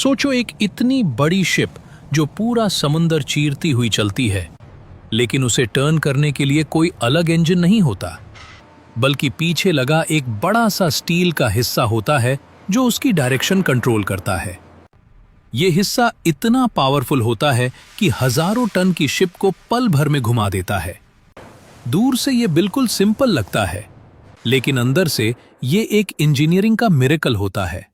सोचो एक इतनी बड़ी शिप जो पूरा समुंदर चीरती हुई चलती है, लेकिन उसे टर्न करने के लिए कोई अलग इंजन नहीं होता, बल्कि पीछे लगा एक बड़ा सा स्टील का हिस्सा होता है जो उसकी डायरेक्शन कंट्रोल करता है। ये हिस्सा इतना पावरफुल होता है कि हजारों टन की शिप को पल भर में घुमा देता है। दूर से ये बिल्कुल सिंपल लगता है, लेकिन अंदर से ये एक इंजीनियरिंग का मिरेकल होता है।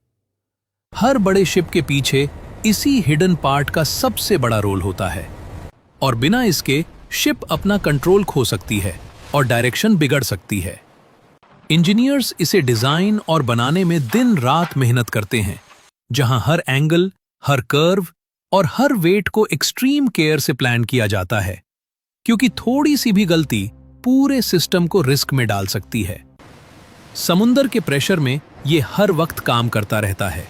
हर बड़े शिप के पीछे इसी हिडन पार्ट का सबसे बड़ा रोल होता है, और बिना इसके शिप अपना कंट्रोल खो सकती है और डायरेक्शन बिगड़ सकती है। इंजीनियर्स इसे डिजाइन और बनाने में दिन रात मेहनत करते हैं, जहां हर एंगल, हर कर्व और हर वेट को एक्सट्रीम केयर से प्लान किया जाता है, क्योंकि थोड़ी सी भी गलती पूरे सिस्टम को रिस्क में डाल सकती है। समुंदर के प्रेशर में ये हर वक्त काम करता रहता है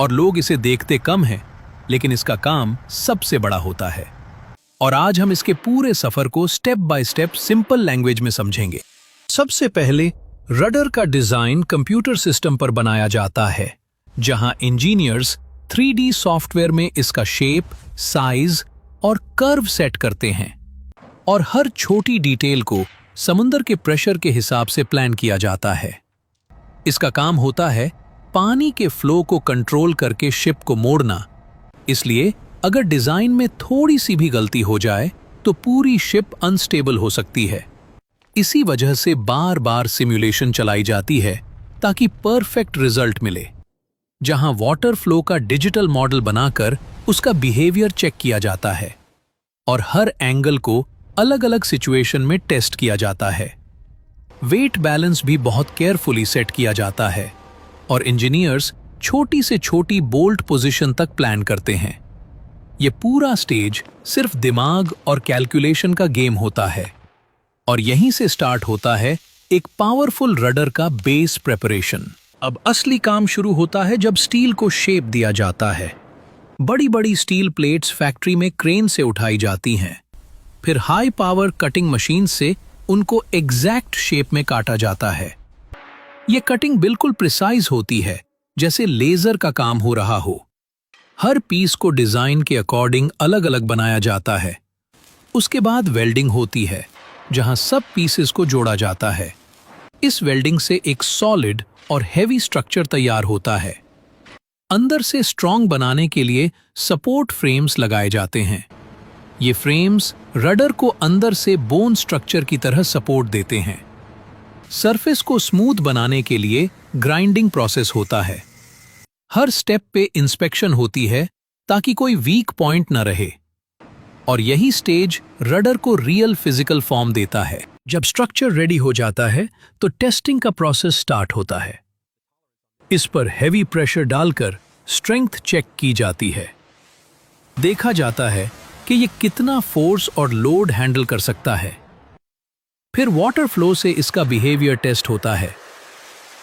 और लोग इसे देखते कम हैं, लेकिन इसका काम सबसे बड़ा होता है। और आज हम इसके पूरे सफर को step by step simple language में समझेंगे। सबसे पहले रडर का डिजाइन कंप्यूटर सिस्टम पर बनाया जाता है, जहां इंजीनियर्स 3D सॉफ्टवेयर में इसका शेप, साइज और कर्व सेट करते हैं, और हर छोटी डिटेल को समुंदर के प्रेशर के हिसाब से प्लान किया जाता है। इसका काम होता है पानी के फ्लो को कंट्रोल करके शिप को मोड़ना। इसलिए अगर डिजाइन में थोड़ी सी भी गलती हो जाए तो पूरी शिप अनस्टेबल हो सकती है। इसी वजह से बार बार सिमुलेशन चलाई जाती है ताकि परफेक्ट रिजल्ट मिले, जहां वाटर फ्लो का डिजिटल मॉडल बनाकर उसका बिहेवियर चेक किया जाता है और हर एंगल को अलग अलग सिचुएशन में टेस्ट किया जाता है। वेट बैलेंस भी बहुत केयरफुली सेट किया जाता है और इंजीनियर्स छोटी से छोटी बोल्ट पोजीशन तक प्लान करते हैं। ये पूरा स्टेज सिर्फ दिमाग और कैलकुलेशन का गेम होता है, और यहीं से स्टार्ट होता है एक पावरफुल रडर का बेस प्रेपरेशन। अब असली काम शुरू होता है जब स्टील को शेप दिया जाता है। बड़ी बड़ी स्टील प्लेट्स फैक्ट्री में क्रेन से उठाई जाती हैं, फिर हाई पावर कटिंग मशीन से उनको एग्जैक्ट शेप में काटा जाता है। ये कटिंग बिल्कुल प्रिसाइज होती है, जैसे लेजर का काम हो रहा हो। हर पीस को डिजाइन के अकॉर्डिंग अलग अलग बनाया जाता है। उसके बाद वेल्डिंग होती है, जहां सब पीसेस को जोड़ा जाता है। इस वेल्डिंग से एक सॉलिड और हेवी स्ट्रक्चर तैयार होता है। अंदर से स्ट्रॉन्ग बनाने के लिए सपोर्ट फ्रेम्स लगाए जाते हैं। ये फ्रेम्स रडर को अंदर से बोन स्ट्रक्चर की तरह सपोर्ट देते हैं। सरफेस को स्मूथ बनाने के लिए ग्राइंडिंग प्रोसेस होता है। हर स्टेप पे इंस्पेक्शन होती है ताकि कोई वीक पॉइंट न रहे, और यही स्टेज रडर को रियल फिजिकल फॉर्म देता है। जब स्ट्रक्चर रेडी हो जाता है तो टेस्टिंग का प्रोसेस स्टार्ट होता है। इस पर हैवी प्रेशर डालकर स्ट्रेंथ चेक की जाती है। देखा जाता है कि ये कितना फोर्स और लोड हैंडल कर सकता है। फिर वाटर फ्लो से इसका बिहेवियर टेस्ट होता है।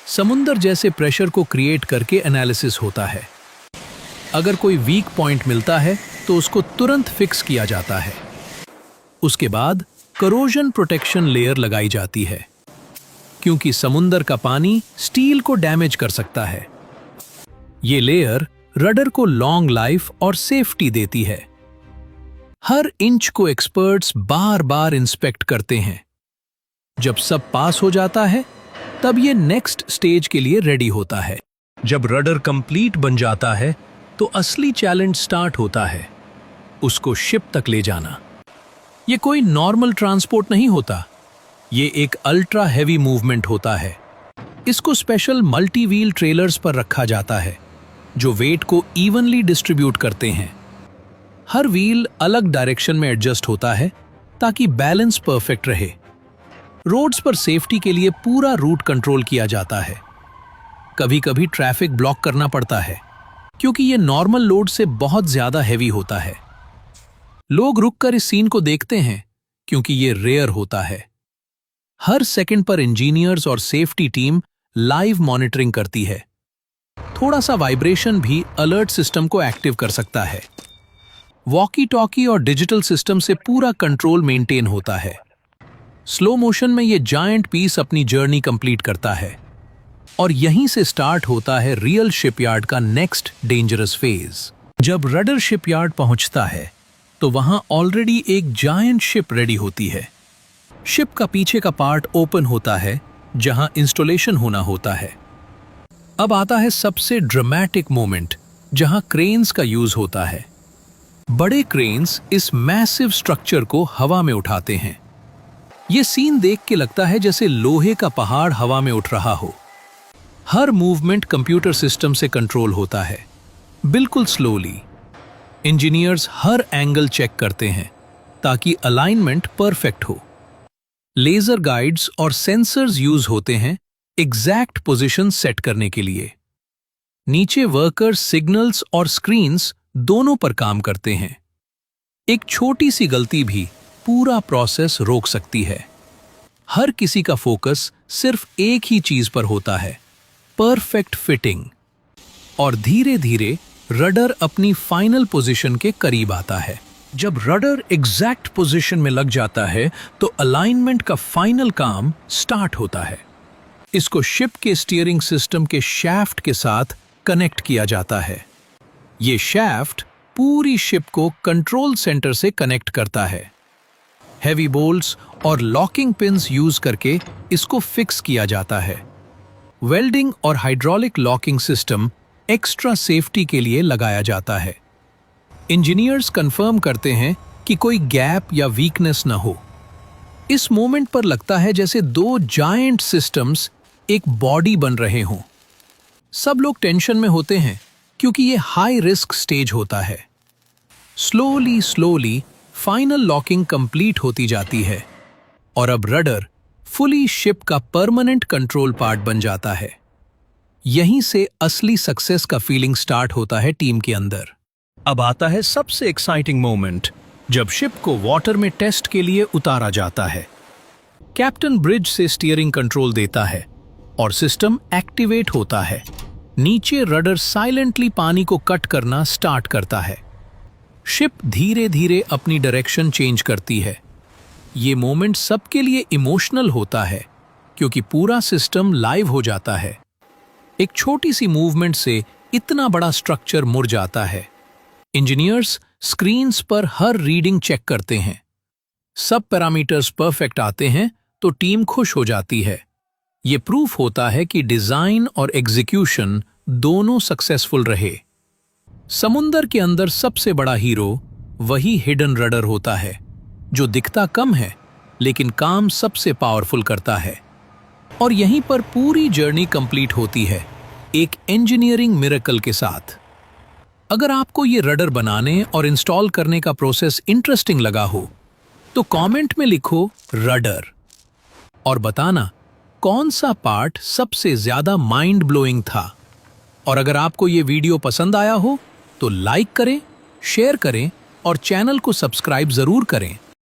समुंदर जैसे प्रेशर को क्रिएट करके एनालिसिस होता है। अगर कोई वीक पॉइंट मिलता है तो उसको तुरंत फिक्स किया जाता है। उसके बाद करोजन प्रोटेक्शन लेयर लगाई जाती है, क्योंकि समुंदर का पानी स्टील को डैमेज कर सकता है। ये लेयर रडर को लॉन्ग लाइफ और सेफ्टी देती है। हर इंच को एक्सपर्ट्स बार बार इंस्पेक्ट करते हैं। जब सब पास हो जाता है तब ये नेक्स्ट स्टेज के लिए रेडी होता है। जब रडर कंप्लीट बन जाता है तो असली चैलेंज स्टार्ट होता है, उसको शिप तक ले जाना। ये कोई नॉर्मल ट्रांसपोर्ट नहीं होता, ये एक अल्ट्रा हैवी मूवमेंट होता है। इसको स्पेशल मल्टी व्हील ट्रेलर्स पर रखा जाता है, जो वेट को इवनली डिस्ट्रीब्यूट करते हैं। हर व्हील अलग डायरेक्शन में एडजस्ट होता है ताकि बैलेंस परफेक्ट रहे। रोड्स पर सेफ्टी के लिए पूरा रूट कंट्रोल किया जाता है। कभी कभी ट्रैफिक ब्लॉक करना पड़ता है, क्योंकि ये नॉर्मल लोड से बहुत ज्यादा हैवी होता है। लोग रुककर इस सीन को देखते हैं, क्योंकि ये रेयर होता है। हर सेकंड पर इंजीनियर्स और सेफ्टी टीम लाइव मॉनिटरिंग करती है। थोड़ा सा वाइब्रेशन भी अलर्ट सिस्टम को एक्टिव कर सकता है। वॉकी टॉकी और डिजिटल सिस्टम से पूरा कंट्रोल मेंटेन होता है। स्लो मोशन में ये जायंट पीस अपनी जर्नी कंप्लीट करता है। और यहीं से स्टार्ट होता है रियल शिपयार्ड का नेक्स्ट डेंजरस फेज। जब रडर शिपयार्ड पहुंचता है तो वहां ऑलरेडी एक जायंट शिप रेडी होती है। शिप का पीछे का पार्ट ओपन होता है जहां इंस्टॉलेशन होना होता है। अब आता है सबसे ड्रामेटिक मोमेंट जहां क्रेन्स का यूज होता है। बड़े क्रेन्स इस मैसिव स्ट्रक्चर को हवा में उठाते हैं। यह सीन देख के लगता है जैसे लोहे का पहाड़ हवा में उठ रहा हो। हर मूवमेंट कंप्यूटर सिस्टम से कंट्रोल होता है, बिल्कुल स्लोली। इंजीनियर्स हर एंगल चेक करते हैं ताकि अलाइनमेंट परफेक्ट हो। लेजर गाइड्स और सेंसर्स यूज होते हैं एग्जैक्ट पोजीशन सेट करने के लिए। नीचे वर्कर्स सिग्नल्स और स्क्रीन्स दोनों पर काम करते हैं। एक छोटी सी गलती भी पूरा प्रोसेस रोक सकती है। हर किसी का फोकस सिर्फ एक ही चीज पर होता है, परफेक्ट फिटिंग। और धीरे धीरे रडर अपनी फाइनल पोजीशन के करीब आता है। जब रडर एग्जैक्ट पोजीशन में लग जाता है तो अलाइनमेंट का फाइनल काम स्टार्ट होता है। इसको शिप के स्टीयरिंग सिस्टम के शैफ्ट के साथ कनेक्ट किया जाता है। ये शैफ्ट पूरी शिप को कंट्रोल सेंटर से कनेक्ट करता है। हेवी बोल्ट्स और लॉकिंग पिन्स यूज करके इसको फिक्स किया जाता है। वेल्डिंग और hydraulic locking system extra safety के लिए लगाया जाता है। इंजीनियर्स कंफर्म करते हैं कि कोई गैप या वीकनेस न हो। इस मोमेंट पर लगता है जैसे दो जायंट सिस्टम्स एक बॉडी बन रहे हों। सब लोग टेंशन में होते हैं क्योंकि ये हाई रिस्क स्टेज होता है। Slowly slowly final locking complete होती जाती है और अब रडर फुली शिप का परमानेंट कंट्रोल पार्ट बन जाता है। यहीं से असली सक्सेस का फीलिंग स्टार्ट होता है टीम के अंदर। अब आता है सबसे एक्साइटिंग मोमेंट, जब शिप को वाटर में टेस्ट के लिए उतारा जाता है। कैप्टन ब्रिज से स्टीयरिंग कंट्रोल देता है और सिस्टम एक्टिवेट होता है। नीचे रडर साइलेंटली पानी को कट करना स्टार्ट करता है। शिप धीरे धीरे अपनी डायरेक्शन चेंज करती है। ये मोमेंट सबके लिए इमोशनल होता है क्योंकि पूरा सिस्टम लाइव हो जाता है। एक छोटी सी मूवमेंट से इतना बड़ा स्ट्रक्चर मुड़ जाता है। इंजीनियर्स स्क्रीन्स पर हर रीडिंग चेक करते हैं। सब पैरामीटर्स परफेक्ट आते हैं तो टीम खुश हो जाती है। ये प्रूफ होता है कि डिजाइन और एग्जीक्यूशन दोनों सक्सेसफुल रहे। समुंदर के अंदर सबसे बड़ा हीरो वही हिडन रडर होता है, जो दिखता कम है लेकिन काम सबसे पावरफुल करता है। और यहीं पर पूरी जर्नी कंप्लीट होती है, एक इंजीनियरिंग मिरेकल के साथ। अगर आपको ये रडर बनाने और इंस्टॉल करने का प्रोसेस इंटरेस्टिंग लगा हो तो कमेंट में लिखो रडर और बताना कौन सा पार्ट सबसे ज्यादा माइंड ब्लोइंग था। और अगर आपको ये वीडियो पसंद आया हो तो लाइक करें, शेयर करें और चैनल को सब्सक्राइब जरूर करें।